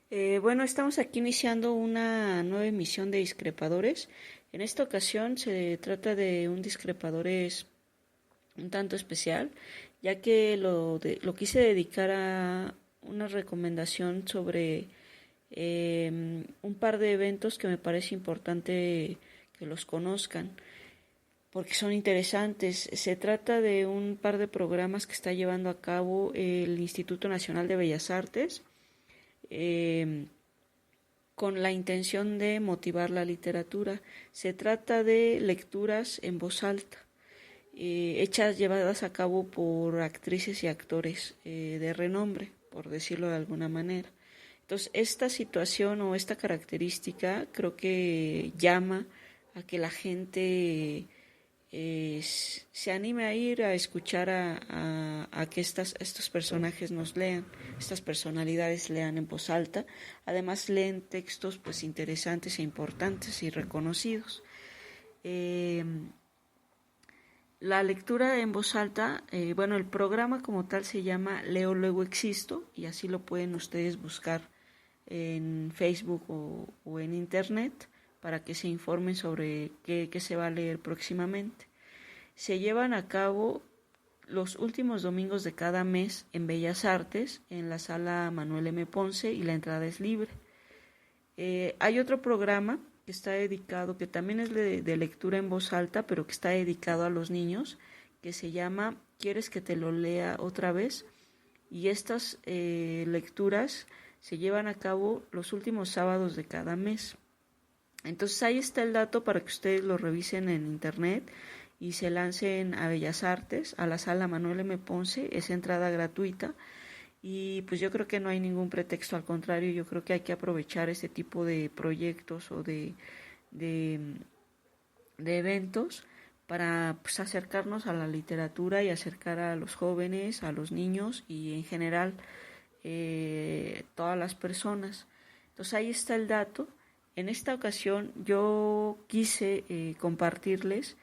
Bueno, estamos aquí iniciando una nueva emisión de Discrepadores. En esta ocasión se trata de un Discrepadores un tanto especial, ya que lo quise dedicar a una recomendación sobre un par de eventos que me parece importante que los conozcan, porque son interesantes. Se trata de un par de programas que está llevando a cabo el Instituto Nacional de Bellas Artes, eh, con la intención de motivar la literatura. Se trata de lecturas en voz alta, llevadas a cabo por actrices y actores de renombre, por decirlo de alguna manera. Entonces, esta situación o esta característica creo que llama a que la gente se anime a ir a escuchar a que estos personajes nos lean, estas personalidades lean en voz alta. Además leen textos pues interesantes e importantes y reconocidos. Eh, la lectura en voz alta, bueno, el programa como tal se llama Leo Luego Existo, y así lo pueden ustedes buscar en Facebook o en Internet para que se informen sobre qué se va a leer próximamente. Se llevan a cabo los últimos domingos de cada mes en Bellas Artes, en la sala Manuel M. Ponce, y la entrada es libre. Hay otro programa que está dedicado, que también es de lectura en voz alta, pero que está dedicado a los niños, que se llama ¿Quieres que te lo lea otra vez? Y estas lecturas se llevan a cabo los últimos sábados de cada mes. Entonces ahí está el dato para que ustedes lo revisen en internet y se lancen a Bellas Artes, a la sala Manuel M. Ponce. Es entrada gratuita y pues yo creo que no hay ningún pretexto, al contrario, yo creo que hay que aprovechar este tipo de proyectos o de, de eventos para pues acercarnos a la literatura y acercar a los jóvenes, a los niños y en general todas las personas. Entonces ahí está el dato. En esta ocasión yo quise compartirles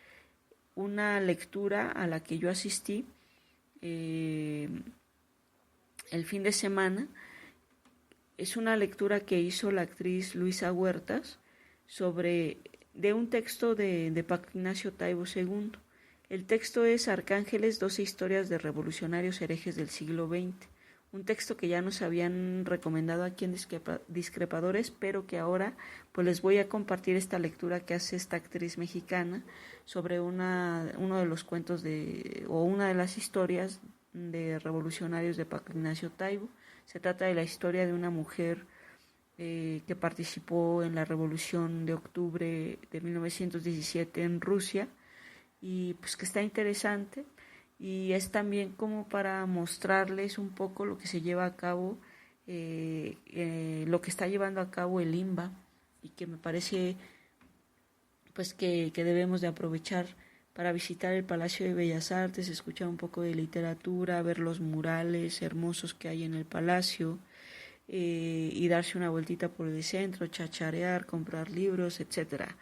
una lectura a la que yo asistí el fin de semana. Es una lectura que hizo la actriz Luisa Huertas de un texto de Paco Ignacio Taibo II. El texto es Arcángeles, 12 historias de revolucionarios herejes del siglo XX. Un texto que ya nos habían recomendado aquí en Discrepadores, pero que ahora pues les voy a compartir esta lectura que hace esta actriz mexicana sobre uno de los cuentos o una de las historias de revolucionarios de Paco Ignacio Taibo. Se trata de la historia de una mujer que participó en la Revolución de Octubre de 1917 en Rusia, y pues que está interesante, y es también como para mostrarles un poco lo que se lleva a cabo, lo que está llevando a cabo el INBA, y que me parece pues que debemos de aprovechar para visitar el Palacio de Bellas Artes, escuchar un poco de literatura, ver los murales hermosos que hay en el palacio, y darse una vueltita por el centro, chacharear, comprar libros, etcétera.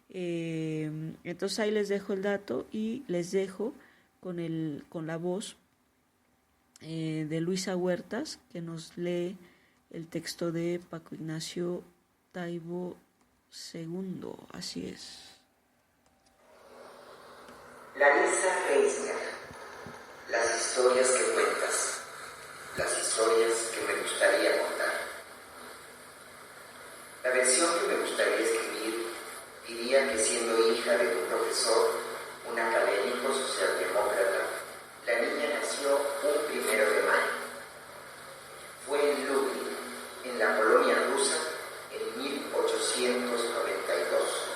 Entonces ahí les dejo el dato y les dejo con la voz de Luisa Huertas, que nos lee el texto de Paco Ignacio Taibo II. Así es. Larissa Reisner, las historias que cuentas, las historias que me gustaría contar. La versión que me gustaría escribir diría que, siendo hija de un profesor, un académico socialdemócrata, la niña nació un 1 de mayo. Fue en Lublin, en la colonia rusa, en 1892.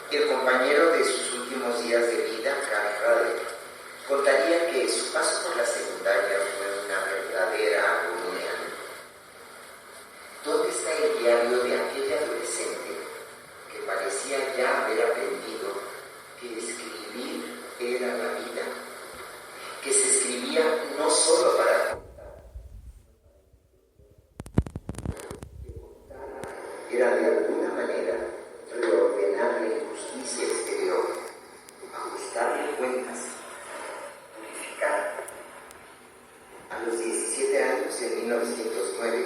El compañero de sus últimos días de vida, Karl Radek, contaría que su paso por la secundaria fue una verdadera agonía. ¿Dónde está el diario de aquella adolescente que parecía ya haber aprendido que escribir era la vida? Que se escribía no solo para contar, era de alguna manera reordenar la injusticia exterior, ajustarle cuentas, purificar. A los 17 años, en 1909,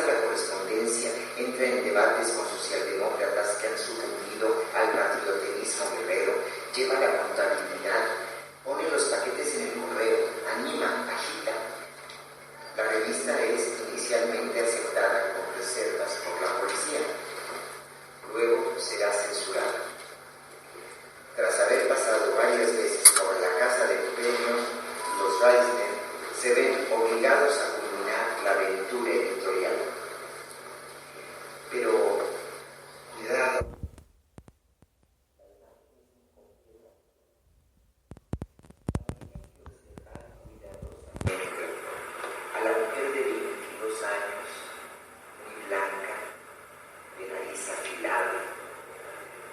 gusta la correspondencia, entra en debates con socialdemócratas que han sucumbido al patrioterismo guerrero, lleva la contabilidad, pone los paquetes en el correo, anima, agita. La revista es inicialmente aceptada con reservas por la policía, luego será censurada. Tras haber pasado varias veces por la casa de empeño, los Reisner se ven obligados a culminar la aventura editorial. Pero, cuidado. A la mujer de 22 años, muy blanca, de nariz afilada,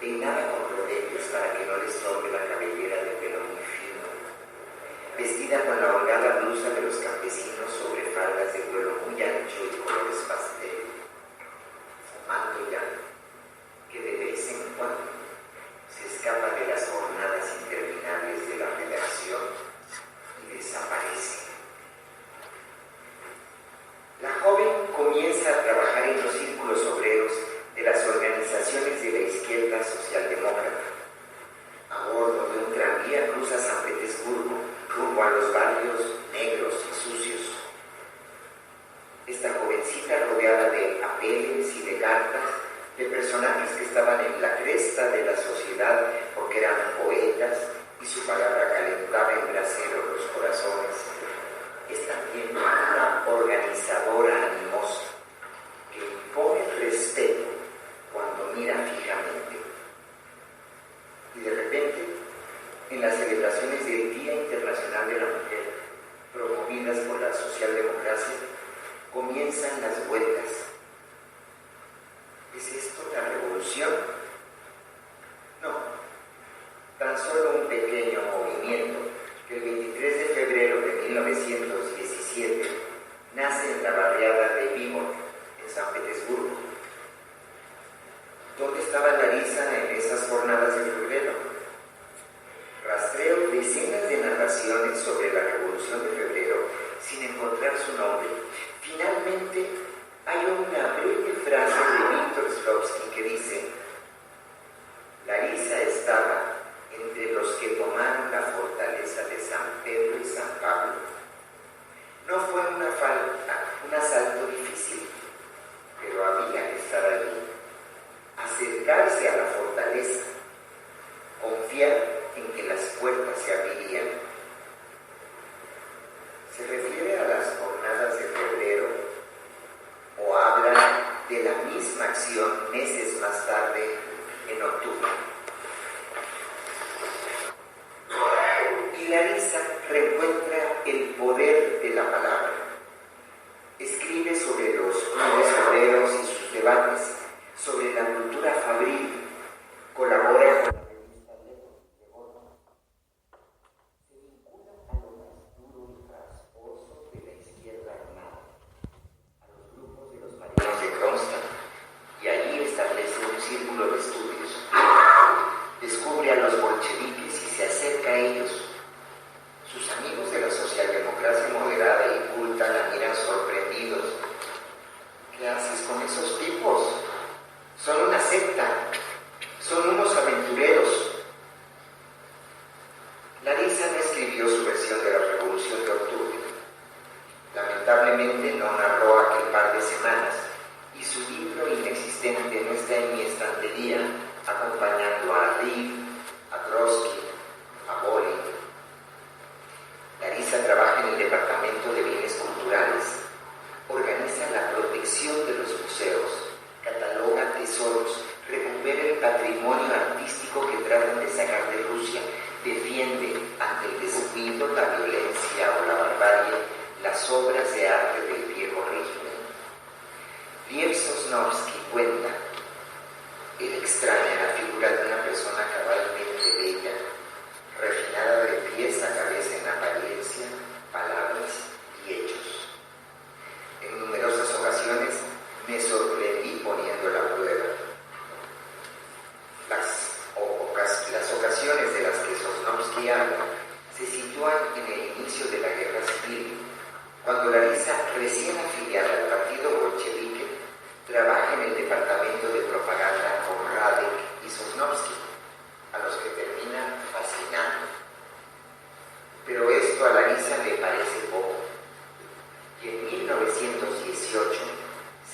peinada con rodetes para que no le estorbe la cabellera de pelo muy fino, vestida con la holgada blusa de los campesinos sobre faldas de vuelo muy ancho y colores pastel, fumando ya, que de vez en cuando se escapa de las jornadas interminables de la redacción y desaparece. La joven comienza a trabajar en los círculos obreros de las organizaciones de la izquierda socialdemócrata. A bordo de un tranvía cruza San Petersburgo rumbo a los barrios negros y sucios. Esta jovencita, rodeada de papeles y de cartas de personajes que estaban en la cresta de la sociedad porque eran poetas y su palabra calentaba en brasero los corazones, es también una organizadora animosa que impone respeto cuando mira fijamente. Y de repente, en las celebraciones del Día Internacional de la Mujer, promovidas por la socialdemocracia, comienzan las huelgas. ¿Es esto la revolución? No, tan solo un pequeño movimiento que el 23 de febrero de 1917 nace en la barriada de Vimor, en San Petersburgo. ¿Dónde estaba Larisa en esas jornadas de febrero? Rastreo decenas de narraciones sobre la Revolución de Febrero sin encontrar su nombre. Finalmente, hay una breve frase de Víctor Slavsky que dice: Larisa estaba entre los que tomaron la fortaleza de San Pedro y San Pablo. No fue un asalto difícil, pero había que estar allí, acercarse a la fortaleza, confiar en que las puertas se abrirían. ¿Se refiere a las jornadas de febrero o habla de la misma acción meses más tarde, en octubre? Y Larisa reencuentra el poder de la palabra. Escribe sobre los clubes obreros y sus debates, sobre la cultura fabril, colabora con la revista de Gordon, se vincula a lo más duro y rasposo de la izquierda armada, a los grupos de los marinos de Kronstadt, y allí establece un círculo de estudios. Descubre a los bolcheviques y se acerca a ellos. Sus amigos de la socialdemocracia moderada y culta la miran sorprendidos. ¿Qué haces con esos tipos? Son una secta, son unos aventureros. Larisa no escribió su versión de la Revolución de Octubre. Lamentablemente no narró aquel par de semanas y su libro inexistente no está en mi estantería, acompañando a Reeve, a Trotsky, a Bolin. Larisa trabaja en el Departamento de Bienes Culturales, organiza la protección de los museos, cataloga tesoros, recupera el patrimonio artístico que tratan de sacar de Rusia, defiende ante el descuido, la violencia o la barbarie las obras de arte del viejo régimen. Liev Sosnovsky cuenta: él extraña la figura de una persona cabalmente bella, refinada de pies a cabeza en apariencia, palabras y hechos. En numerosas ocasiones me sorprendí poniéndola a prueba. Las ocasiones de las que Sosnovsky habla se sitúan en el inicio de la Guerra Civil, cuando Larisa, recién afiliada al partido bolchevique,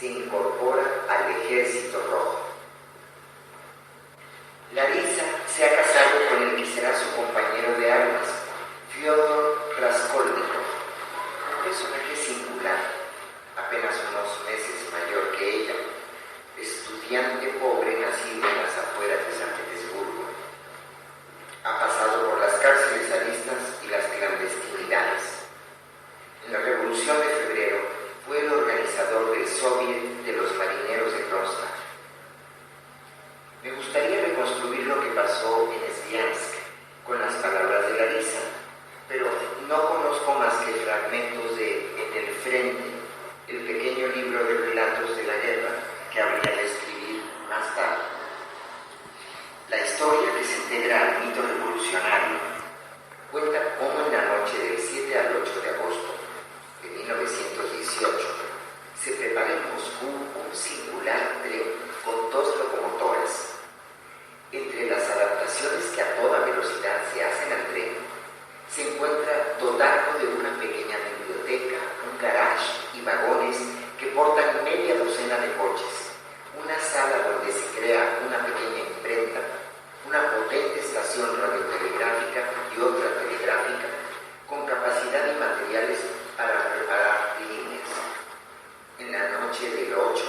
se incorpora al Ejército Rojo. Larisa se ha casado con el que será su compañero de armas, Fyodor Raskolnikov, un personaje singular, apenas unos meses mayor que ella, estudiante pobre nacido en las afueras de San Petersburgo. Ha pasado por las cárceles zaristas y las clandestinidades. En la Revolución de Febrero fue el organizador del Soviet de los Marineros de Kronstadt. Me gustaría reconstruir lo que pasó en Sviansk con las palabras de Larisa, pero no conozco más que fragmentos de En el Frente, el pequeño libro de relatos de la guerra que habría de escribir más tarde. La historia, que se integra al mito revolucionario, cuenta cómo en la noche del 7 al 8 de agosto de 1918 se prepara en Moscú un singular tren con 2 locomotoras. Entre las adaptaciones que a toda velocidad se hacen al tren, se encuentra dotarlo de una pequeña biblioteca, un garage y vagones que portan media docena de coches, una sala donde se crea una pequeña imprenta, una potente estación radiotelegráfica y otra telegráfica, con capacidad y materiales para preparar líneas. En la noche del 8,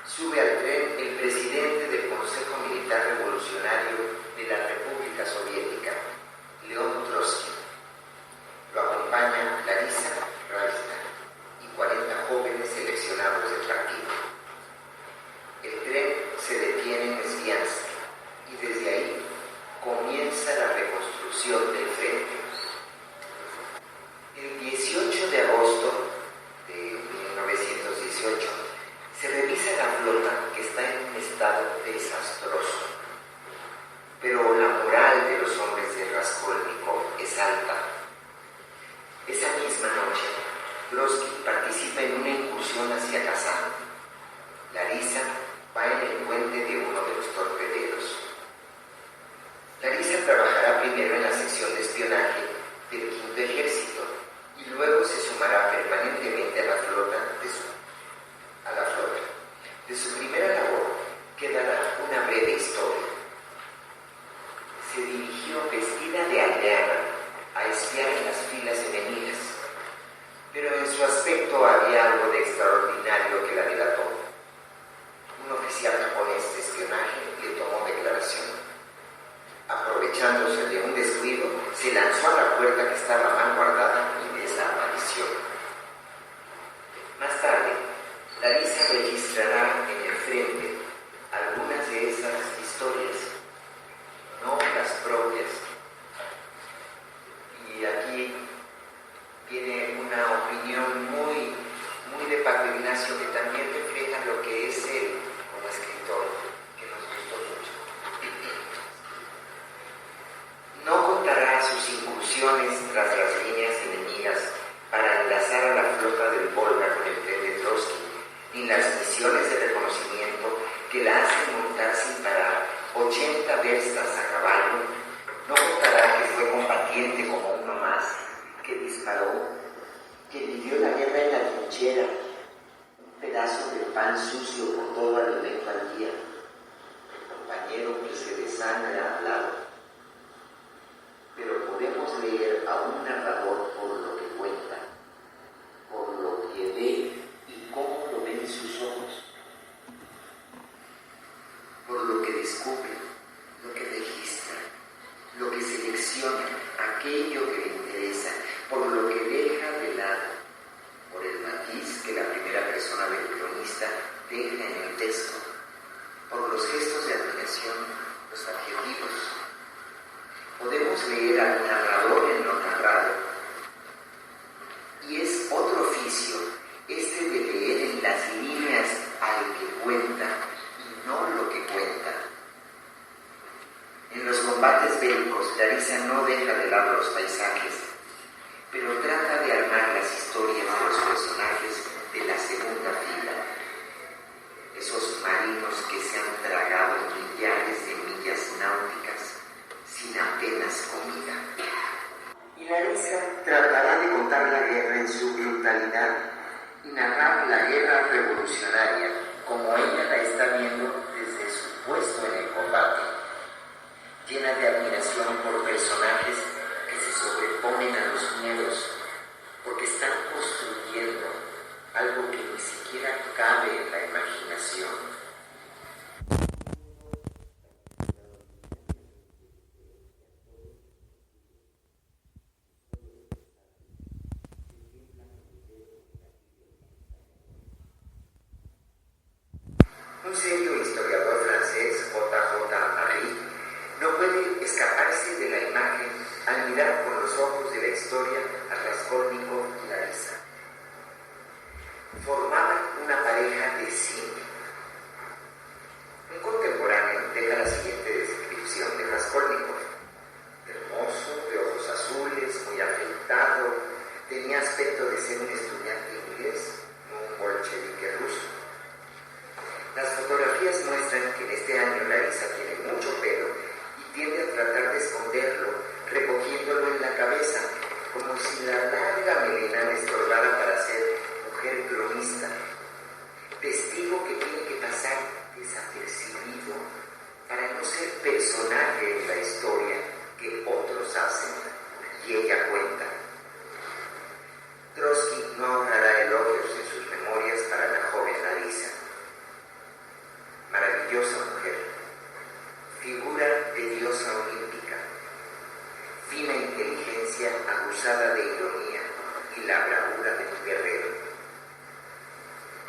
sube al tren el presidente del Consejo Militar Revolucionario de la República Soviética, León Trotsky. Lo acompaña Larisa Raista y 40 jóvenes seleccionados del partido. El tren se detiene en Sviansk y desde ahí comienza la reconstrucción del frente. El 18 de agosto de 1918 se revisa la flota, que está en un estado desastroso. Pero la moral de los hombres de Raskolnikov es alta. Esa misma noche, Trotsky participa en una incursión hacia Kazán. Larisa va en el puente de uno de los torpederos. Larisa trabajará primero en la sección de espionaje del Quinto Ejército y luego se sumará permanentemente a la flota. De su primera labor quedará una breve historia. Se dirigió vestida de aldeana a espiar en las filas enemigas, pero en su aspecto había algo de extraordinario que la delató. Un oficial japonés de espionaje le tomó declaración. Aprovechándose de un descuido, se lanzó a la puerta que estaba mal guardada y desapareció. Más tarde, Larisa registrará en el frente algunas de esas historias, no las propias. Y aquí tiene una opinión muy de Paco Ignacio, que también refleja lo que es él como escritor, que nos gustó mucho. No contará sus incursiones tras las líneas enemigas para enlazar a la flota del Volga con el tren de Trotsky, ni las misiones de reconocimiento que la hacen montar sin parar 80 verstas a caballo. No contará que fue combatiente como uno más, que disparó, que vivió la guerra en la trinchera, un pedazo de pan sucio por todo alimento al día, el compañero que se desangra al lado. Pero podemos leer a un narrador por lo que cuenta, por lo que ve y cómo lo ven sus ojos, por lo que descubre, lo que registra, lo que selecciona, aquello que le interesa, por lo que deja de lado, por el matiz que la primera persona del cronista deja en el texto, por los gestos de admiración, los adjetivos. Podemos leer al narrador en lo narrado, y es otro oficio este de leer en las líneas al que cuenta y no lo que cuenta. En los combates bélicos, Larisa no deja de lado los paisajes, pero trata de armar las historias de los personajes de la segunda fila, esos marinos que se han tragado millares de millas náuticas sin apenas comida. Y Larisa revolucionaria como ella la está viendo desde su puesto en el combate, llena de admiración por personajes que se sobreponen a los miedos, porque están construyendo algo que ni siquiera cabe en la imaginación. Un serio historiador francés, J.J. Marie, no puede escaparse de la imagen al mirar con los ojos de la historia a Raskolnikov y Larisa. Formaban una pareja de cine. Un contemporáneo deja la siguiente descripción de Raskolnikov: hermoso, de ojos azules, muy afeitado, tenía aspecto de ser un estudiante inglés, no un bolchevique ruso. Las fotografías muestran que en este año Larisa tiene mucho pelo y tiende a tratar de esconderlo, recogiéndolo en la cabeza, como si la larga melena le estorbara para ser mujer cronista, testigo que tiene que pasar desapercibido para no ser personaje en la historia que otros hacen y ella cuenta. Trotsky no ahorrará elogios en sus memorias para la joven Larisa. Maravillosa mujer, figura de diosa olímpica, fina inteligencia aguzada de ironía y la bravura de un guerrero.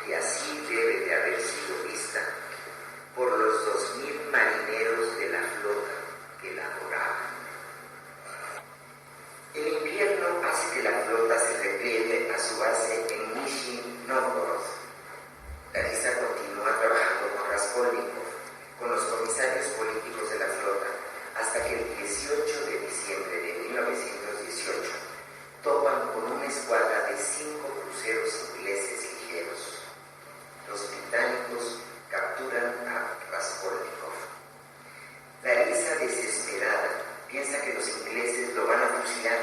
Y así debe de haber sido vista por los 2000 marineros de la flota que la adoraban. El invierno hace que la flota se repliegue a su base en Nizhny Novgorod. Larisa continúa trabajando con Raskolnikov, con los comisarios políticos de la flota, hasta que el 18 de diciembre de 1918 topan con una escuadra de 5 cruceros ingleses ligeros. Los británicos capturan a Raskolnikov. Larisa, desesperada, piensa que los ingleses lo van a fusilar.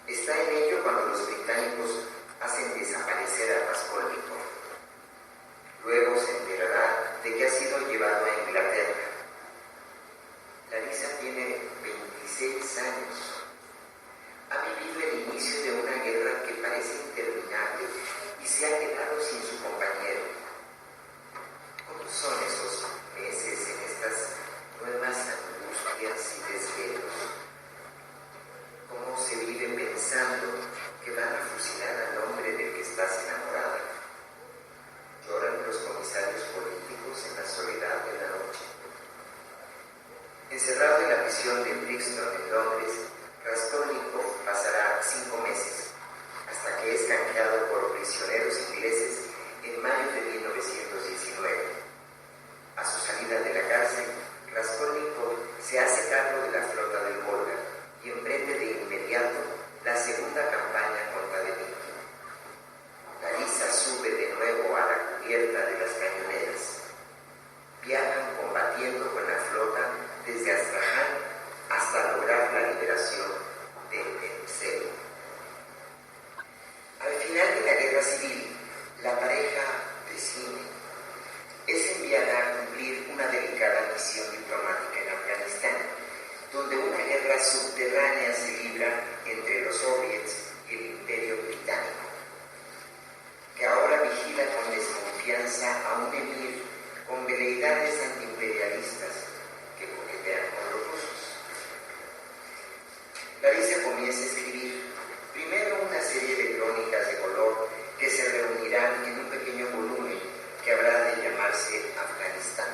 Está en ello cuando los británicos hacen desaparecer a Raskolnikov. Luego se enterará de que ha sido llevado a Inglaterra. Larisa tiene 26 años. Ha vivido el inicio de una guerra que parece interminable y se ha quedado sin su compañero. ¿Cómo son esos meses en estas nuevas angustias y desvelos? ¿Cómo se vive pensando que van a fusilar al hombre del que estás enamorada? Lloran los comisarios políticos en la soledad de la noche. Encerrado en la prisión de Brixton en Londres, Raskolnikov pasará 5 meses, hasta que es canjeado por prisioneros ingleses en mayo de 1919. A su salida de la cárcel, Raskolnikov se hace cargo de la flota del Volga y emprende de inmediato la segunda campaña contra Dmitri. Larisa sube de nuevo a la cubierta de las cañoneras. Viajan combatiendo con la flota desde Astraján hasta lograr la liberación de Peninsula. Al final de la guerra civil, la pareja de cine es enviada a cumplir una delicada misión diplomática en Afganistán, donde una guerra subterránea se libra entre los soviets y el Imperio Británico, que ahora vigila con desconfianza a un emir con veleidades antiimperialistas que coquetean con los rusos. Larisa comienza a escribir primero una serie de crónicas de color que se reunirán en un pequeño volumen que habrá de llamarse Afganistán.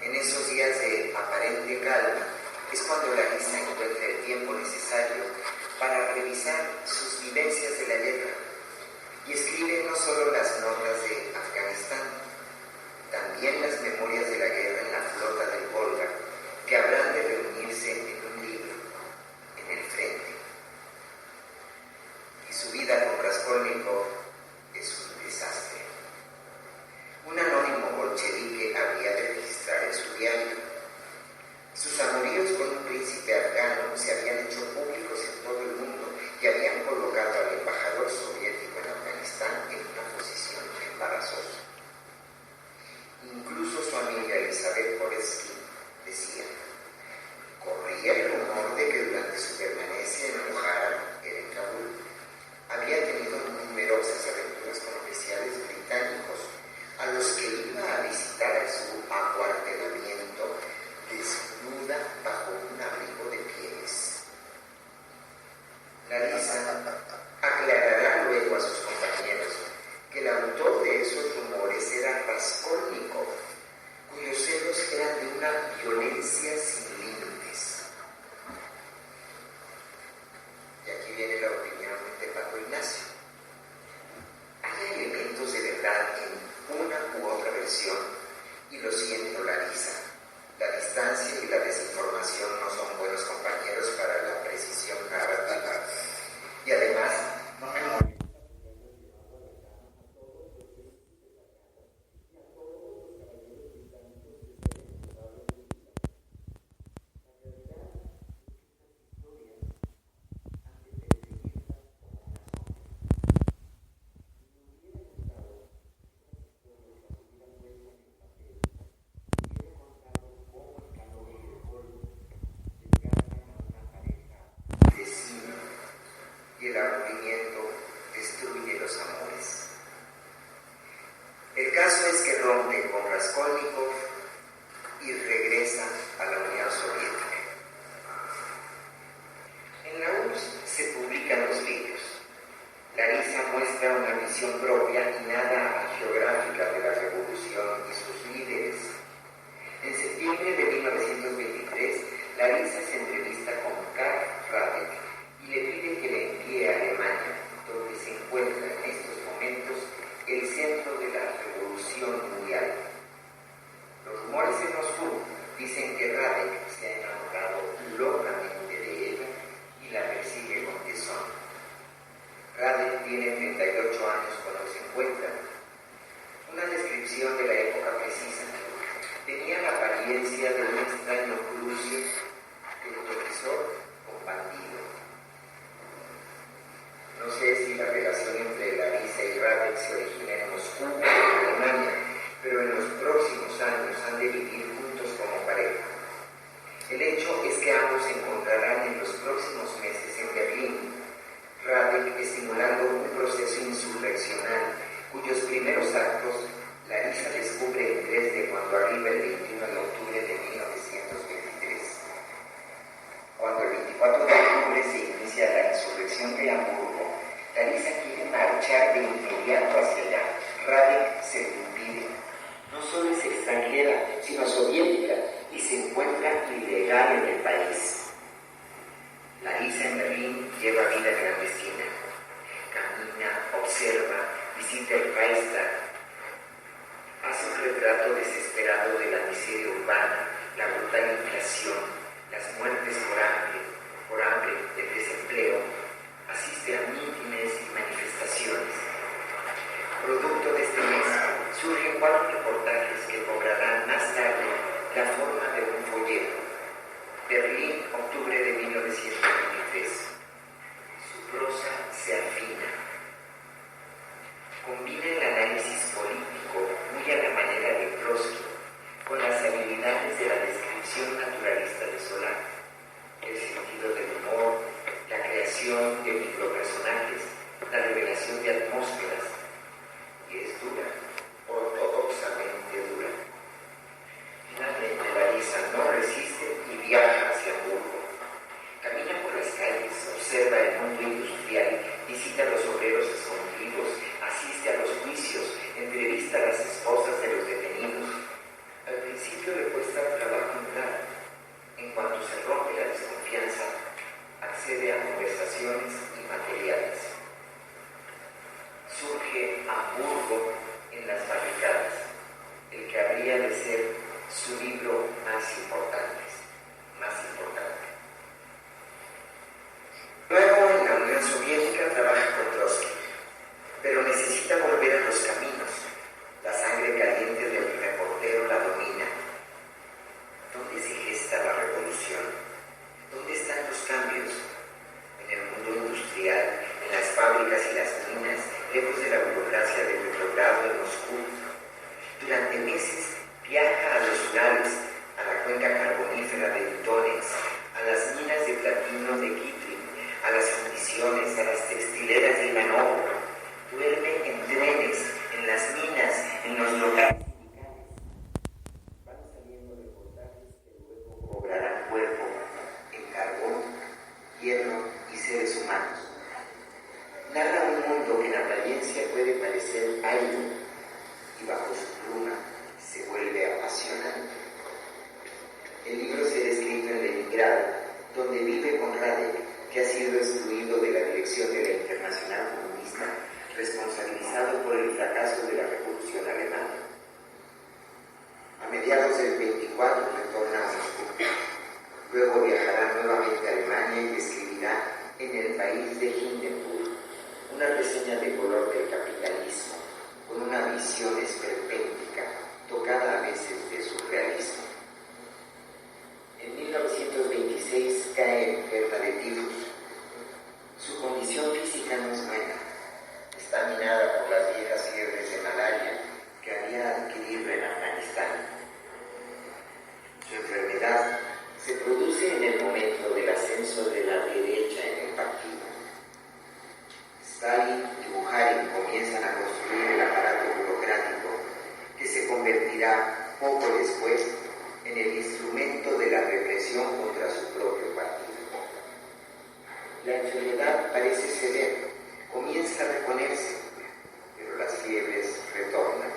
En esos días de aparente calma es cuando Larisa encuentra el tiempo necesario para revisar sus vivencias de la guerra y escribe no solo las notas de Afganistán, también las memorias de la guerra en la flota del Volga, que habrán de reunirse en un libro, En el frente. Y su vida con Raskolnikov es Raskolnikov, cuyos celos eran de una violencia sin límites. Y aquí viene la opinión de Paco Ignacio. Hay elementos de verdad en una u otra versión, y lo siento, Larisa. La distancia y la desinformación no son buenos compañeros para la precisión narrativa. Y además, no me molesta. Y el aburrimiento destruye los amores. El caso es que rompe con Raskolnikov y regresa a la Unión Soviética. En la URSS se publican los libros. Larisa muestra una visión propia y nada geográfica de la revolución y sus líderes. En septiembre de 1923, Larisa se entrevista con Karl Radek y le pide que le envíe a Alemania, donde se encuentra en estos momentos el centro de la revolución mundial. Los rumores en Moscú dicen que Radek se ha enamorado locamente de ella y la persigue con tesón. Radek tiene 38 años cuando se encuentran. Una descripción de la época precisa. Tenía la apariencia de un extraño cruce del profesor con bandido. No sé si la relación entre Larisa y Radek se origina en Moscú o en Alemania, pero en los próximos años han de vivir juntos como pareja. El hecho es que ambos se encontrarán en los próximos meses en Berlín, Radek estimulando un proceso insurreccional cuyos primeros actos Larisa descubre en Dresde cuando arriba el 21 de octubre de 1923. Cuando el 24 de octubre se inicia la insurrección de Hamburgo, Larisa quiere marchar de inmediato hacia allá. Radek se lo impide. No solo es extranjera, sino soviética, y se encuentra ilegal en el país. Larisa en Berlín lleva vida clandestina. Camina, observa, visita el Reichstag. Hace un retrato desesperado de la miseria urbana, la brutal inflación, las muertes por hambre, el desempleo. Asiste a mítines y manifestaciones. Producto de este mes, surgen 4 reportajes que cobrarán más tarde la forma de un folleto. Berlín, octubre de 1923. Su prosa se afina. Combina el análisis político, muy a la manera de Trotsky, con las habilidades de la descripción naturalista de Solá, el sentido del humor, la creación de micropersonajes, la revelación de atmósferas, y es dura, ortodoxamente dura. Finalmente Larisa no resiste y viaja hacia Hamburgo. Camina por las calles, observa el mundo industrial y y bajo su pluma se vuelve apasionante. El libro será escrito en Leningrado, donde vive con Radek, que ha sido excluido de la dirección de la Internacional Comunista, responsabilizado por el fracaso de la Revolución Alemana. A mediados del 24 retorna a Moscú. Luego viajará nuevamente a Alemania y escribirá En el país de Hindenburg, una reseña de color del capitalismo, con una visión esperpéntica, tocada a veces de surrealismo. En 1926 cae enferma de tifus. Su condición física no es buena. Está minada por las viejas fiebres de malaria que había adquirido en Afganistán. Su enfermedad se produce en el momento del ascenso de la derecha en el partido. Stalin y Bukharin comienzan a construir el aparato burocrático que se convertirá poco después en el instrumento de la represión contra su propio partido. La enfermedad parece ceder, comienza a reponerse, pero las fiebres retornan.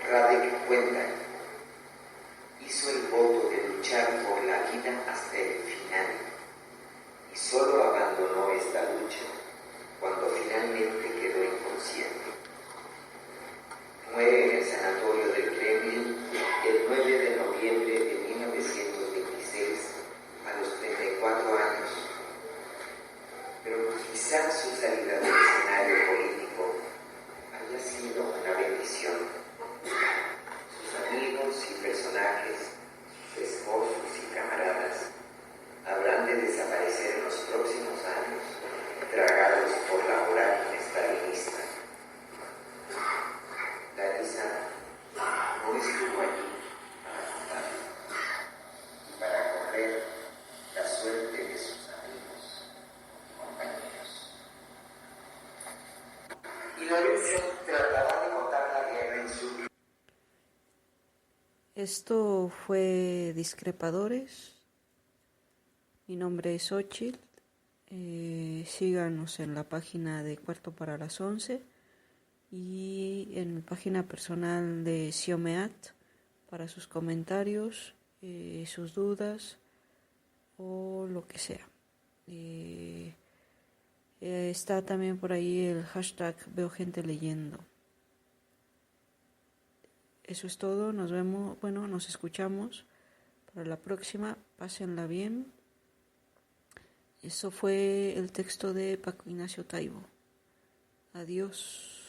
Radek cuenta, hizo el voto de luchar por la vida hasta el final y solo abandonó esta lucha cuando finalmente quedó inconsciente. Muere en el sanatorio del Kremlin el 9 de noviembre de 1926 a los 34 años. Pero quizás su salida del escenario político haya sido una bendición. Sus amigos y personajes, sus esposos y camaradas, habrán de desaparecer en los próximos años, tragados por la vorágine stalinista. Larisa no estuvo allí para contarlo y para correr la suerte de sus amigos y compañeros. Y Lorenzo tratará de contar la guerra en su... Esto fue Discrepadores. Mi nombre es Xochitl. Síganos en la página de Cuarto para las 11 y en mi página personal de Siomeat para sus comentarios, sus dudas o lo que sea. Está también por ahí el hashtag Veo Gente Leyendo. Eso es todo, nos vemos, nos escuchamos para la próxima, pásenla bien. Eso fue el texto de Paco Ignacio Taibo. Adiós.